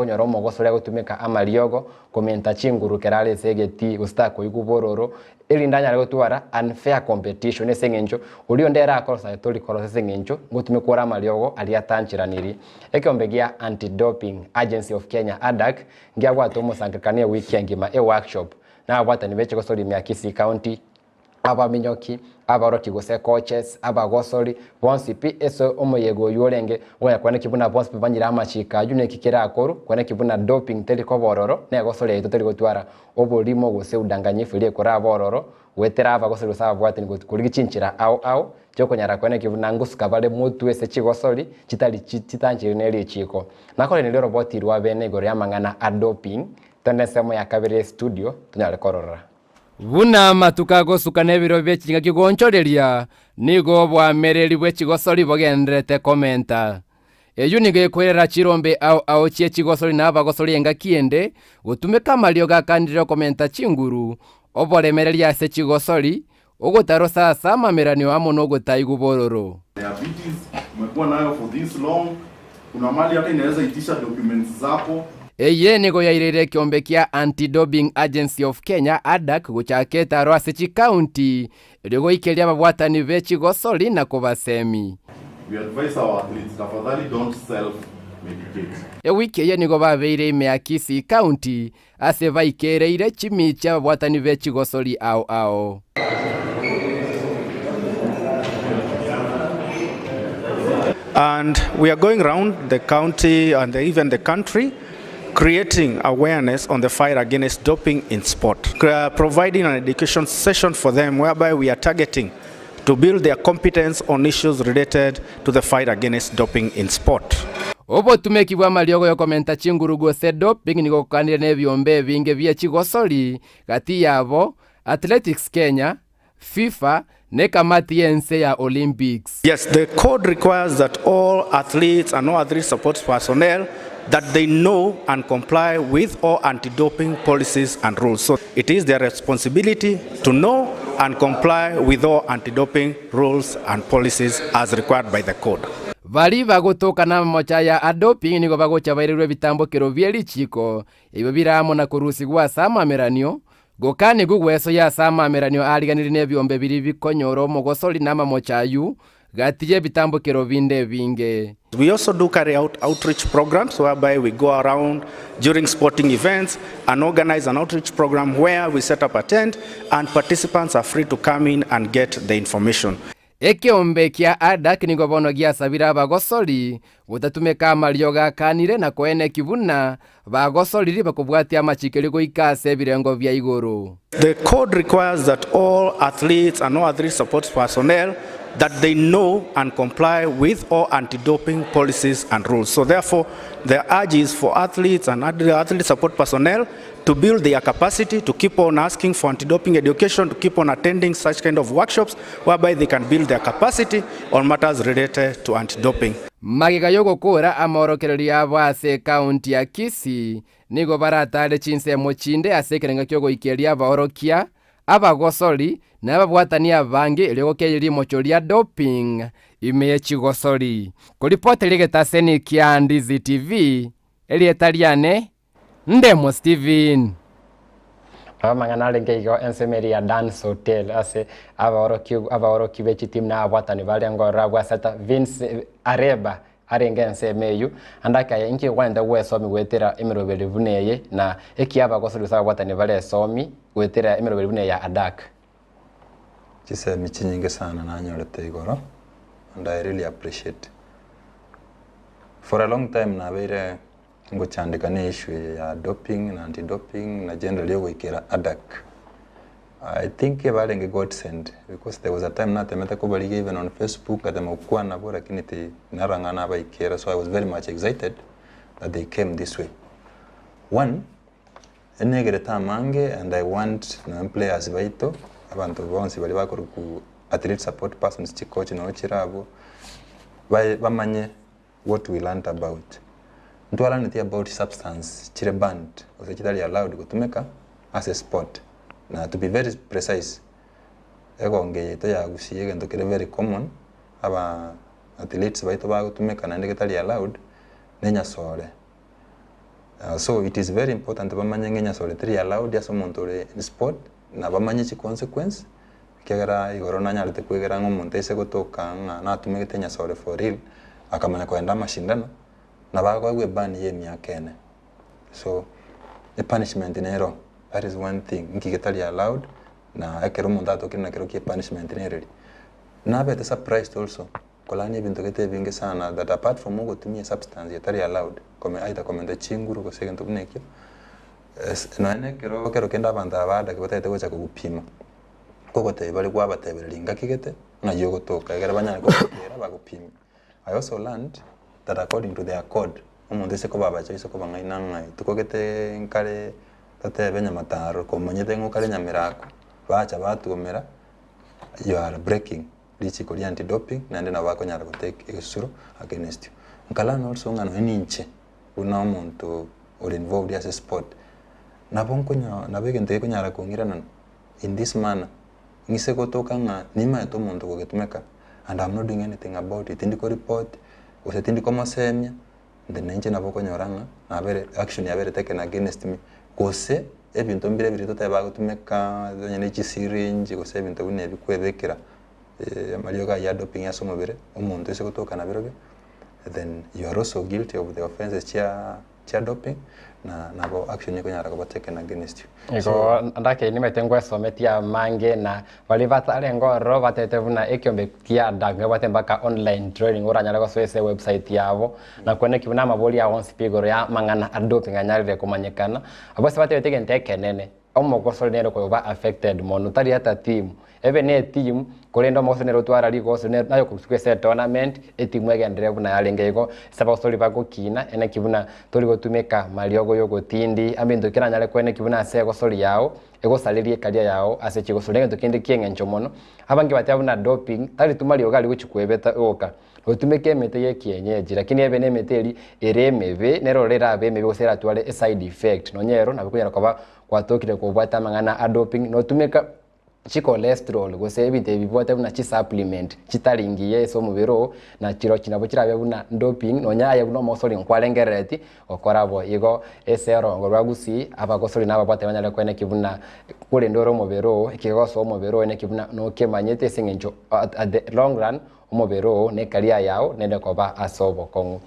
kunyora omogosore gutumika amariogo komenta chinguru kerale segeti ustako igubororo elindanya gutwara unfair competition esengenjo ulio ndera akosa toli korosa sengenjo gutumikora amariogo ali atanchiraniri ekyombegia Anti-Doping Agency of Kenya ADAK ngiagwa tomo sankakania wiki ngima workshop na abwatani beche gosori mya Kisii County aba minyoki aba roki gose coaches aba gosori bonsi pi eso omoyego yorenge oya kwane kibuna bonsi banyira amachika yune kikira akoro kwane kibuna doping teliko bororo ne gosori ito teliko twara obolimo gose udanganyifu ile kora bororo wetera aba gosori saba bwatani kuri gichinchira au joko nyara kwane kibuna ngusuka bale mutu ese chigosori chitali chitanchire neli chiko nakole ni roboti rwa bene gore amangana adoping tende semo ya kabere studio tunyale korora Vunama tukagosuka nebiro by'ekinga kigonchoreria nigo bwamereri bw'ekigosori bogendrete komenta eyo nige kwerera chirombe au chie chigosori na abagosori enga kiende gutumika amalio gakandire komenta chinguru oboremereria ase chigosori ogotaro sasa amameranio amo no gotaigu bororo diabetes umekuwa nayo for this long kuna mali hata inaweza itisha documents zako. Eye nigo yairere kiombe kia Anti-Doping Agency of Kenya ADAK guchaketa ro ase county rigo ikeria babwatani bechi gosori na kubasemi. We advise our athletes tafadhali don't self medicate. Wiki ye nigo babeire ime Kisii County ase vaikereire chimicha babwatani bechi gosori au. And we are going around the county and even the country creating awareness on the fight against doping in sport, providing an education session for them whereby we are targeting to build their competence on issues related to the fight against doping in sport. Obo tumekibwa maliogo yo komenta chinguru gose doping nigo kanire nebyombe binge bye chigosori gati yabo Athletics Kenya, FIFA ne kamati yense ya Olympics. Yes, the code requires that all athletes and all athlete support personnel that they know and comply with all anti-doping policies and rules. So it is their responsibility to know and comply with all anti-doping rules and policies as required by the code. Bali bagotoka na mocha ya adoping nigo bagocha bairwe bitambo kero byeli chiko ibo biramo na kurusi gwa sama meranio gokani gugweso ya sama meranio aliganiri nebyombe biri bikonyoro mogosoli nama mochayu gatiye bitambo kero binde binge. We also do carry out outreach programs whereby we go around during sporting events and organize an outreach program where we set up a tent and participants are free to come in and get the information. Ekiombe kia ADAK nigo bono gia sabira bagosori gutatumeka amalio gakanire na kwene kibuna bagosori bakubwatia amachikeri goikase birengo bya igoro. The code requires that all athletes and all athlete support personnel that they know and comply with all anti-doping policies and rules. So therefore, the urge is for athletes and athlete support personnel to build their capacity, to keep on asking for anti-doping education, to keep on attending such kind of workshops whereby they can build their capacity on matters related to anti-doping. Magiga yogo kora amorokereria abase county ya Kisii nigo baratale chinse mochinde asekerenga kyogo ikeria baorokia abagosori na ababwatani abange ilego keyiri mochoria doping ime chigosori kuripoti ligetaseni kia Ndizi TV elietaliane Ndemo Steven mangana lengeigo ensemeri ya Dance Hotel ase abaoroki bechi team na abwatani balengo rabwa sata Vince Areba arengense meyu andaka ya inki wanda wesomi wetera emirobere buneye na ekiaba gosulusa abwatani bale somi wetera emirobere buneye ya ADAK. Chise michinyinge sana na nyorete igoro and I really appreciate. For a long time na bere ngochandika ne issue ya doping na anti-doping na generally yogo ikera ADAK. I think ebalenge got sent because there was a time na temeta ko bali even on Facebook at mukwa na bora kiniti narangana ba ikera, so I was very much excited that they came this way. One enegere tamange and I want no players baito abantu bonse bali bakora ku athlete support persons chi coach no chirabo bamanye what we learned about. Ntwala nti about substance chire banned or chitali allowed kutumeka as a sport. Now, to be very precise, egonge ya Gusii egento kere very common aba athletes baito bago tumeka na ndeketali allowed nenya sore So it is very important bamanye ngenya solitary allowed ya somuntu in sport na bamanye chi consequence kegera igoro na nyarite kwegera ngomuntu ese gotoka na tumegete nya sore for real akamanya kwenda mashindano na bagwe ban ye myakene. So the punishment nero, that is one thing nkigetali allowed na ekero umuntu atokina kero ki punishment nero na bete surprised also kolani bintu gete binge sana that apart from ugo tumia substance yetari allowed kome aita komenda chinguru ko segento bunekyo no ene kero kenda banda bada kibotete gocha kugupima koko te bali kwa batebelinga kigete na yogo toka egera banyana ko era bagupima. I also learned that according to their code umuntu ese ko baba cyo ko bangaina ngai tukogete nkale tate benya mataro ko manyete ngokale nyamirako bacha batumera you are breaking lichi ko anti doping na ndena bako nyara ko take isuro against you nkala no also ngano eninche una umuntu or involved as a sport na bonko nya na begente ko nyara ko ngira nan in this manner ngise ko toka nga nima to umuntu ko getumeka and I'm not doing anything about it ndiko report ose ndiko masemya then nje na boko nyoranga na bere action ya bere taken against me kose ebintu mbire biri to taba gutumeka nyene chi syringe kose ebintu bune bikwebekera amalioga ya doping ya somobere umuntu ese kutoka na birobe then you are also guilty of the offenses chia doping na nabo action yako nyara ko taken against you. Iko ndake ni metengwa sometia mange na walivata alengoro batetevuna ekyombe kia daga batembaka online training uranyala ko swese website yabo na kwene kibuna maboli ya once pigoro ya mangana doping anyarire kumanyekana abose batete ntekenene omoko nero ko ba affected mono tari hata team even a team kolendo mo nero twara ligo nayo kusukese tournament etimu egendere buna yalengego saba soli bako kina ene kibuna toli gotumeka maliogo yogo tindi ambindo kiranyale kwene kibuna sego soli yao ego salirie kalia yao ase chigo solenge to kindi kiengencho mono abangi batabuna doping tali tumali ogali guchikwebeta oka otumeke mete ye kienyeji lakini ebe ne meteli eremebe nero lera be mebe osera twale side effect nonyero nabikunya kwa kwatokire kubwata mangana adoping no tumeka chi cholesterol gose ebite bibwate buna chi supplement chitalingiye so mubiro na chiro kinabo kirabe buna doping nonyaye buno mosoli nkwalengereti okorabo igo esero ngorwa Gusii abagosoli naba bwate banyale kwene kibuna kule ndoro mubiro ikigoso mubiro ene kibuna no kemanyete singenjo at the long run mubiro ne kalia yao nende koba asobo kongu